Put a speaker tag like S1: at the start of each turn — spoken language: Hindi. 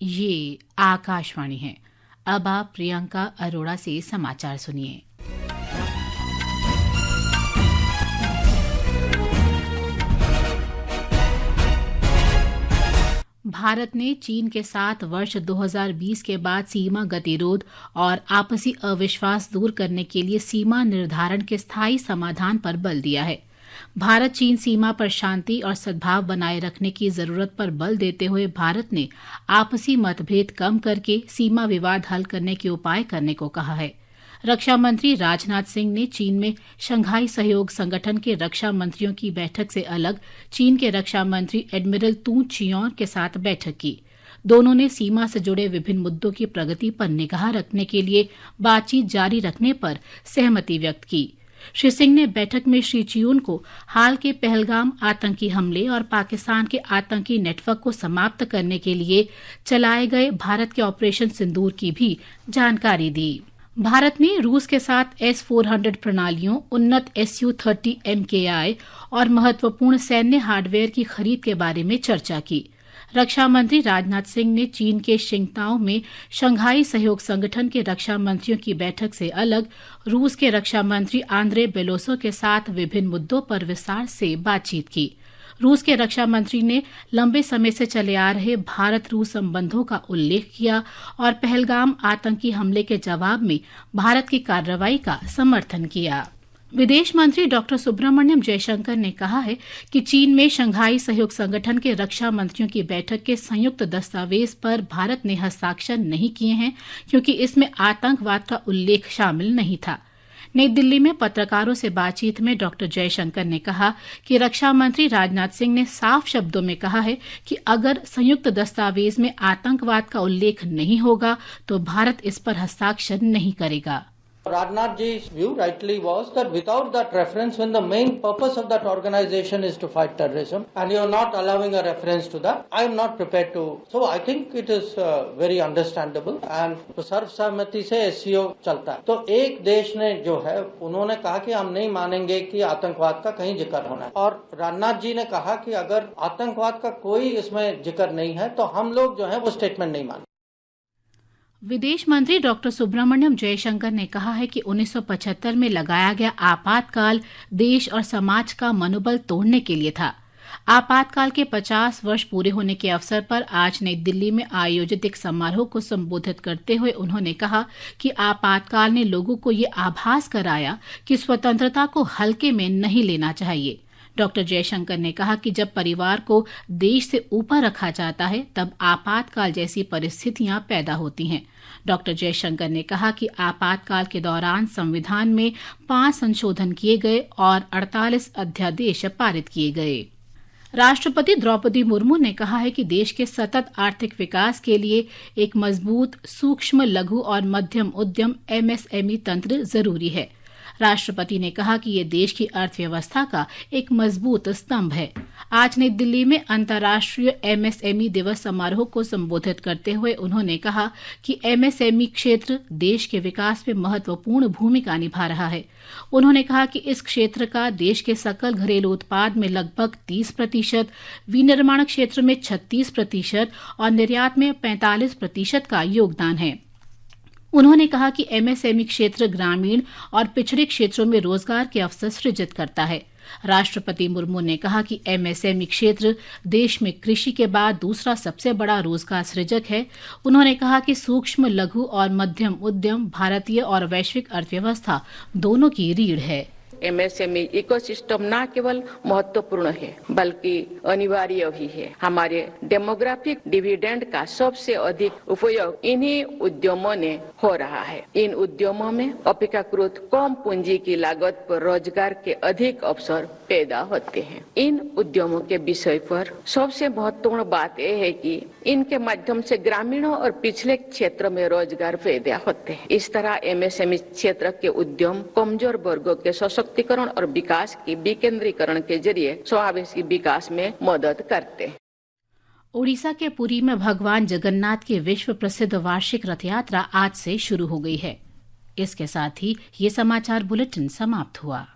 S1: ये आकाशवाणी है। अब आप प्रियंका अरोड़ा से समाचार सुनिए। भारत ने चीन के साथ वर्ष 2020 के बाद सीमा गतिरोध और आपसी अविश्वास दूर करने के लिए सीमा निर्धारण के स्थायी समाधान पर बल दिया है। भारत चीन सीमा पर शांति और सद्भाव बनाए रखने की जरूरत पर बल देते हुए भारत ने आपसी मतभेद कम करके सीमा विवाद हल करने के उपाय करने को कहा है। रक्षा मंत्री राजनाथ सिंह ने चीन में शंघाई सहयोग संगठन के रक्षा मंत्रियों की बैठक से अलग चीन के रक्षा मंत्री एडमिरल तू चियोन के साथ बैठक की। दोनों ने सीमा से जुड़े विभिन्न मुद्दों की प्रगति पर निगाह रखने के लिए बातचीत जारी रखने पर सहमति व्यक्त की। श्री सिंह ने बैठक में श्री चियून को हाल के पहलगाम आतंकी हमले और पाकिस्तान के आतंकी नेटवर्क को समाप्त करने के लिए चलाए गए भारत के ऑपरेशन सिंदूर की भी जानकारी दी। भारत ने रूस के साथ S-400 प्रणालियों, उन्नत Su-30 MKI और महत्वपूर्ण सैन्य हार्डवेयर की खरीद के बारे में चर्चा की। रक्षा मंत्री राजनाथ सिंह ने चीन के शिंगताओ में शंघाई सहयोग संगठन के रक्षा मंत्रियों की बैठक से अलग रूस के रक्षा मंत्री आंद्रे बेलोसो के साथ विभिन्न मुद्दों पर विस्तार से बातचीत की। रूस के रक्षा मंत्री ने लंबे समय से चले आ रहे भारत रूस संबंधों का उल्लेख किया और पहलगाम आतंकी हमले के जवाब में भारत की कार्रवाई का समर्थन किया। विदेश मंत्री डॉक्टर सुब्रमण्यम जयशंकर ने कहा है कि चीन में शंघाई सहयोग संगठन के रक्षा मंत्रियों की बैठक के संयुक्त दस्तावेज पर भारत ने हस्ताक्षर नहीं किए हैं क्योंकि इसमें आतंकवाद का उल्लेख शामिल नहीं था। नई दिल्ली में पत्रकारों से बातचीत में डॉक्टर जयशंकर ने कहा कि रक्षा मंत्री राजनाथ सिंह ने साफ शब्दों में कहा है कि अगर संयुक्त दस्तावेज में आतंकवाद का उल्लेख नहीं होगा तो भारत इस पर हस्ताक्षर नहीं करेगा।
S2: Rajnath ji's view rightly was that without that reference, when the main purpose of that organization is to fight terrorism, and you're not allowing a reference to that, I'm not prepared to. So I think it is very understandable and सर्वसम्मति से SCO चलता है। तो एक देश ने जो है उन्होंने कहा कि हम नहीं मानेंगे कि आतंकवाद का कहीं जिक्र होना है, और राजनाथ जी ने कहा कि अगर आतंकवाद का कोई इसमें जिक्र नहीं है तो हम लोग जो है वो स्टेटमेंट नहीं मानेंगे।
S1: विदेश मंत्री डॉक्टर सुब्रमण्यम जयशंकर ने कहा है कि 1975 में लगाया गया आपातकाल देश और समाज का मनोबल तोड़ने के लिए था। आपातकाल के 50 वर्ष पूरे होने के अवसर पर आज नई दिल्ली में आयोजित एक समारोह को संबोधित करते हुए उन्होंने कहा कि आपातकाल ने लोगों को ये आभास कराया कि स्वतंत्रता को हल्के में नहीं लेना चाहिए। डॉक्टर जयशंकर ने कहा कि जब परिवार को देश से ऊपर रखा जाता है तब आपातकाल जैसी परिस्थितियां पैदा होती हैं। डॉक्टर जयशंकर ने कहा कि आपातकाल के दौरान संविधान में 5 संशोधन किए गए और 48 अध्यादेश पारित किए गए। राष्ट्रपति द्रौपदी मुर्मू ने कहा है कि देश के सतत आर्थिक विकास के लिए एक मजबूत सूक्ष्म, लघु और मध्यम उद्यम MSME तंत्र जरूरी है। राष्ट्रपति ने कहा कि ये देश की अर्थव्यवस्था का एक मजबूत स्तंभ है। आज नई दिल्ली में अंतर्राष्ट्रीय MSME दिवस समारोह को संबोधित करते हुए उन्होंने कहा कि MSME क्षेत्र देश के विकास में महत्वपूर्ण भूमिका निभा रहा है। उन्होंने कहा कि इस क्षेत्र का देश के सकल घरेलू उत्पाद में लगभग 30%, विनिर्माण क्षेत्र में 36% और निर्यात में 45% का योगदान है। उन्होंने कहा कि MSME क्षेत्र ग्रामीण और पिछड़े क्षेत्रों में रोजगार के अवसर सृजित करता है। राष्ट्रपति मुर्मू ने कहा कि MSME क्षेत्र देश में कृषि के बाद दूसरा सबसे बड़ा रोजगार सृजक है। उन्होंने कहा कि सूक्ष्म, लघु और मध्यम उद्यम भारतीय और वैश्विक अर्थव्यवस्था दोनों की रीढ़ है।
S3: MSME इकोसिस्टम न केवल महत्वपूर्ण है बल्कि अनिवार्य भी है। हमारे डेमोग्राफिक डिविडेंड का सबसे अधिक उपयोग इन्हीं उद्यमों ने हो रहा है। इन उद्यमों में अपेक्षाकृत कम पूंजी की लागत पर रोजगार के अधिक अवसर पैदा होते हैं। इन उद्यमों के विषय पर सबसे महत्वपूर्ण बात यह है कि इनके माध्यम से ग्रामीणों और पिछले क्षेत्रों में रोजगार पैदा होते हैं। इस तरह MSME क्षेत्र के उद्यम कमजोर वर्गों के सशक्तिकरण और विकास की विकेंद्रीकरण के जरिए समावेशी विकास में मदद करते हैं।
S1: ओडिशा के पुरी में भगवान जगन्नाथ की विश्व प्रसिद्ध वार्षिक रथ यात्रा आज से शुरू हो गई है। इसके साथ ही ये समाचार बुलेटिन समाप्त हुआ।